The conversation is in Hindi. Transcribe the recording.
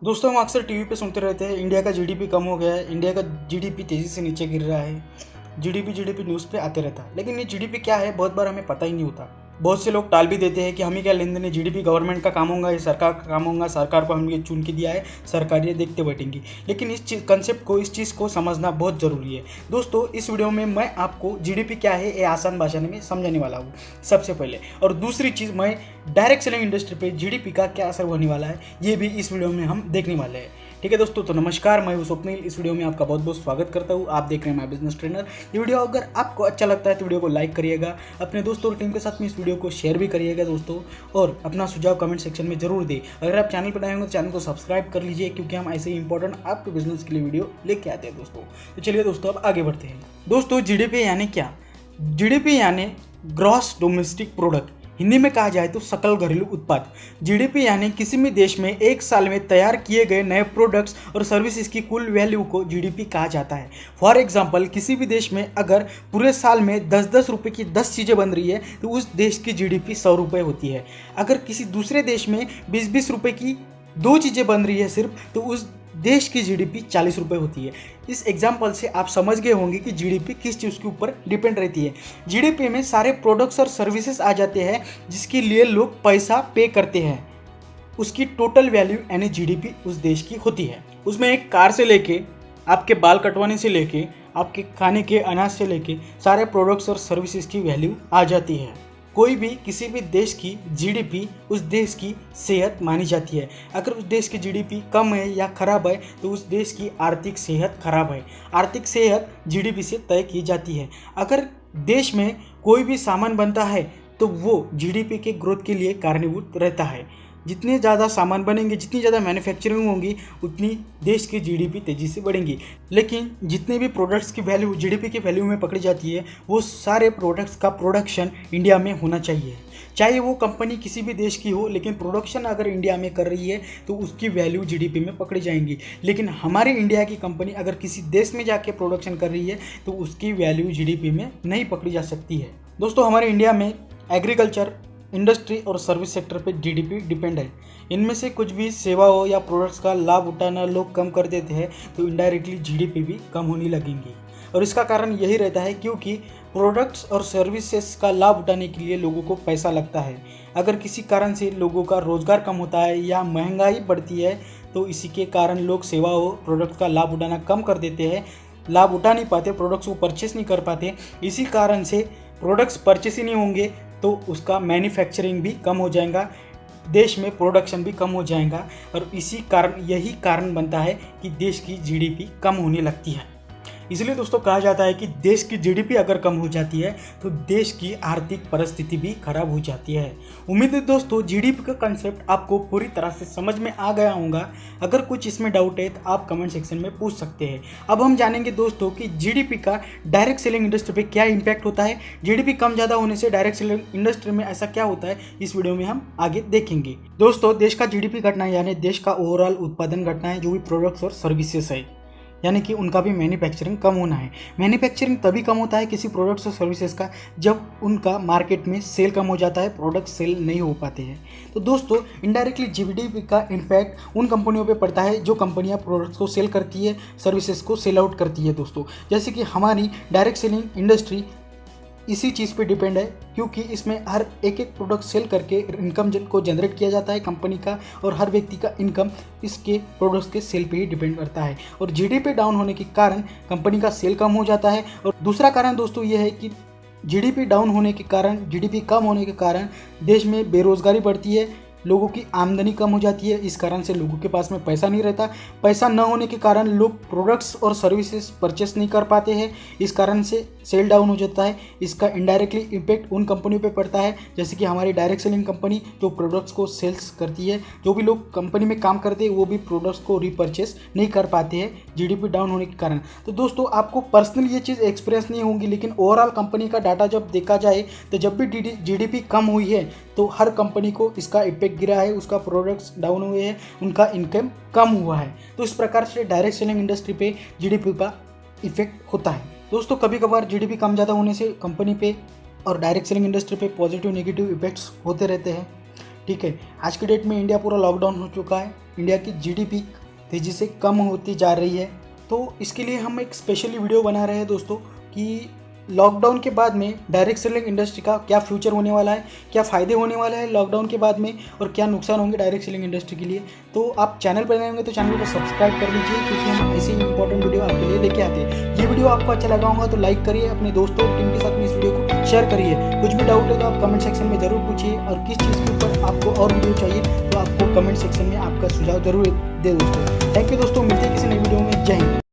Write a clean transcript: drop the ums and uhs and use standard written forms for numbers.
दोस्तों हम अक्सर टीवी पे सुनते रहते हैं इंडिया का जीडीपी कम हो गया है, इंडिया का जीडीपी तेज़ी से नीचे गिर रहा है। जीडीपी न्यूज़ पे आते रहता है, लेकिन ये जीडीपी क्या है बहुत बार हमें पता ही नहीं होता। बहुत से लोग टाल भी देते हैं कि हमें क्या लेन देन है, जीडीपी गवर्नमेंट का काम होगा, ये सरकार का काम होगा, सरकार को हमने चुन के दिया है, सरकार ये देखते बैठेंगी। लेकिन इस कंसेप्ट को, इस चीज़ को समझना बहुत ज़रूरी है। दोस्तों इस वीडियो में मैं आपको जीडीपी क्या है ये आसान भाषा में समझाने वाला हूँ सबसे पहले, और दूसरी चीज़ मैं डायरेक्ट सेलिंग इंडस्ट्री पे जीडीपी का क्या असर होने वाला है ये भी इस वीडियो में हम देखने वाले हैं। ठीक है दोस्तों, तो नमस्कार, मैं हूं स्वप्निल। इस वीडियो में आपका बहुत बहुत स्वागत करता हूं। आप देख रहे हैं माय बिजनेस ट्रेनर। ये वीडियो अगर आपको अच्छा लगता है तो वीडियो को लाइक करिएगा, अपने दोस्तों और टीम के साथ में इस वीडियो को शेयर भी करिएगा दोस्तों, और अपना सुझाव कमेंट सेक्शन में जरूर दें। अगर आप चैनल पर नए होंगे तो चैनल को सब्सक्राइब कर लीजिए, क्योंकि हम ऐसे ही इंपॉर्टेंट आपके बिजनेस के लिए वीडियो लेके आते हैं दोस्तों। तो चलिए दोस्तों अब आगे बढ़ते हैं। दोस्तों जीडीपी यानी क्या? जीडीपी यानी ग्रॉस डोमेस्टिक प्रोडक्ट, हिंदी में कहा जाए तो सकल घरेलू उत्पाद। जीडीपी यानी किसी भी देश में एक साल में तैयार किए गए नए प्रोडक्ट्स और सर्विसेज की कुल वैल्यू को जीडीपी कहा जाता है। फॉर एग्जांपल, किसी भी देश में अगर पूरे साल में 10-10 रुपये की 10 चीज़ें बन रही है तो उस देश की जीडीपी 100 रुपये होती है। अगर किसी दूसरे देश में 20-20 रुपये की 2 चीज़ें बन रही है सिर्फ, तो उस देश की जीडीपी 40 रुपये होती है। इस एग्जाम्पल से आप समझ गए होंगे कि जीडीपी किस चीज़ के ऊपर डिपेंड रहती है। जीडीपी में सारे प्रोडक्ट्स और सर्विसेज आ जाते हैं जिसके लिए लोग पैसा पे करते हैं, उसकी टोटल वैल्यू यानी जीडीपी उस देश की होती है। उसमें एक कार से लेके, आपके बाल कटवाने से लेके, आपके खाने के अनाज से लेके सारे प्रोडक्ट्स और सर्विसेज की वैल्यू आ जाती है। कोई भी किसी भी देश की जीडीपी उस देश की सेहत मानी जाती है। अगर उस देश की जीडीपी कम है या खराब है तो उस देश की आर्थिक सेहत खराब है। आर्थिक सेहत जीडीपी से तय की जाती है। अगर देश में कोई भी सामान बनता है तो वो जीडीपी के ग्रोथ के लिए कारणीभूत रहता है। जितने ज़्यादा सामान बनेंगे, जितनी ज़्यादा मैन्युफैक्चरिंग होंगी, उतनी देश की जीडीपी तेज़ी से बढ़ेंगी। लेकिन जितने भी प्रोडक्ट्स की वैल्यू जीडीपी की वैल्यू में पकड़ी जाती है, वो सारे प्रोडक्ट्स का प्रोडक्शन इंडिया में होना चाहिए। चाहे वो कंपनी किसी भी देश की हो, लेकिन प्रोडक्शन अगर इंडिया में कर रही है तो उसकी वैल्यू जीडीपी में पकड़ी जाएंगी। लेकिन हमारे इंडिया की कंपनी अगर किसी देश में जाके प्रोडक्शन कर रही है तो उसकी वैल्यू जीडीपी में नहीं पकड़ी जा सकती है। दोस्तों हमारे इंडिया में एग्रीकल्चर, इंडस्ट्री और सर्विस सेक्टर पे जीडीपी डिपेंड है। इनमें से कुछ भी सेवा हो या प्रोडक्ट्स का लाभ उठाना लोग कम कर देते हैं तो इनडायरेक्टली जीडीपी भी कम होने लगेंगी। और इसका कारण यही रहता है क्योंकि प्रोडक्ट्स और सर्विसेज का लाभ उठाने के लिए लोगों को पैसा लगता है। अगर किसी कारण से लोगों का रोजगार कम होता है या महंगाई बढ़ती है तो इसी के कारण लोग सेवा हो, प्रोडक्ट का लाभ उठाना कम कर देते हैं, लाभ उठा नहीं पाते, प्रोडक्ट्स को परचेस नहीं कर पाते। इसी कारण से प्रोडक्ट्स परचेस ही नहीं होंगे तो उसका मैन्युफैक्चरिंग भी कम हो जाएगा, देश में प्रोडक्शन भी कम हो जाएगा, और इसी कारण यही कारण बनता है कि देश की जीडीपी कम होने लगती है। इसलिए दोस्तों कहा जाता है कि देश की जीडीपी अगर कम हो जाती है तो देश की आर्थिक परिस्थिति भी खराब हो जाती है। उम्मीद है दोस्तों जीडीपी का कंसेप्ट आपको पूरी तरह से समझ में आ गया होगा। अगर कुछ इसमें डाउट है तो आप कमेंट सेक्शन में पूछ सकते हैं। अब हम जानेंगे दोस्तों कि जीडीपी का डायरेक्ट सेलिंग इंडस्ट्री पे क्या इंपैक्ट होता है। जीडीपी कम ज़्यादा होने से डायरेक्ट सेलिंग इंडस्ट्री में ऐसा क्या होता है, इस वीडियो में हम आगे देखेंगे। दोस्तों देश का जीडीपी घटना है यानी देश का ओवरऑल उत्पादन घटना है, जो भी प्रोडक्ट्स और सर्विसेज है, यानी कि उनका भी मैन्युफैक्चरिंग कम होना है। मैन्युफैक्चरिंग तभी कम होता है किसी प्रोडक्ट्स और सर्विसेज का जब उनका मार्केट में सेल कम हो जाता है, प्रोडक्ट सेल नहीं हो पाते हैं। तो दोस्तों इनडायरेक्टली जीडीपी का इम्पैक्ट उन कंपनियों पे पड़ता है जो कंपनियां प्रोडक्ट्स को सेल करती है, सर्विसेज को सेल आउट करती है दोस्तों। जैसे कि हमारी डायरेक्ट सेलिंग इंडस्ट्री इसी चीज़ पे डिपेंड है, क्योंकि इसमें हर एक प्रोडक्ट सेल करके इनकम को जनरेट किया जाता है कंपनी का, और हर व्यक्ति का इनकम इसके प्रोडक्ट्स के सेल पे ही डिपेंड करता है। और जीडीपी डाउन होने के कारण कंपनी का सेल कम हो जाता है। और दूसरा कारण दोस्तों ये है कि जीडीपी डाउन होने के कारण, जीडीपी कम होने के कारण देश में बेरोजगारी बढ़ती है, लोगों की आमदनी कम हो जाती है। इस कारण से लोगों के पास में पैसा नहीं रहता। पैसा न होने के कारण लोग प्रोडक्ट्स और सर्विसेज परचेस नहीं कर पाते हैं, इस कारण से सेल डाउन हो जाता है। इसका इनडायरेक्टली इम्पैक्ट उन कंपनियों पे पड़ता है जैसे कि हमारी डायरेक्ट सेलिंग कंपनी जो प्रोडक्ट्स को सेल्स करती है। जो भी लोग कंपनी में काम करते हैं वो भी प्रोडक्ट्स को रीपरचेस नहीं कर पाते हैं जीडीपी डाउन होने के कारण। तो दोस्तों आपको पर्सनली ये चीज़ एक्सपीरियंस नहीं होगी, लेकिन ओवरऑल कंपनी का डाटा जब देखा जाए तो जब भी जीडीपी कम हुई है तो हर कंपनी को इसका इम्पैक्ट गिरा है, उसका प्रोडक्ट्स डाउन हुए हैं, उनका इनकम कम हुआ है। तो इस प्रकार से डायरेक्ट सेलिंग इंडस्ट्री पे जीडीपी का इफेक्ट होता है। दोस्तों कभी कभार जीडीपी कम ज़्यादा होने से कंपनी पे और डायरेक्ट सेलिंग इंडस्ट्री पे पॉजिटिव नेगेटिव इफेक्ट्स होते रहते हैं। ठीक है, आज की डेट में इंडिया पूरा लॉकडाउन हो चुका है, इंडिया की जीडीपी तेज़ी से कम होती जा रही है। तो इसके लिए हम एक स्पेशली वीडियो बना रहे हैं दोस्तों कि लॉकडाउन के बाद में डायरेक्ट सेलिंग इंडस्ट्री का क्या फ्यूचर होने वाला है, क्या फ़ायदे होने वाले हैं लॉकडाउन के बाद में और क्या नुकसान होंगे डायरेक्ट सेलिंग इंडस्ट्री के लिए। तो आप चैनल पर नए होंगे तो चैनल को सब्सक्राइब कर लीजिए, क्योंकि हम ऐसे ही इंपॉर्टेंट वीडियो आपके लिए लेके आते हैं। ये वीडियो आपको अच्छा लगा होगा तो लाइक करिए, अपने दोस्तों और टीम के साथ में इस वीडियो को शेयर करिए। कुछ भी डाउट है तो आप कमेंट सेक्शन में ज़रूर पूछिए, और किस चीज़ के ऊपर आपको और वीडियो चाहिए तो आपको कमेंट सेक्शन में आपका सुझाव जरूर दे दोस्तों। थैंक यू दोस्तों, मिलते हैं किसी नई वीडियो में। जय हिंद।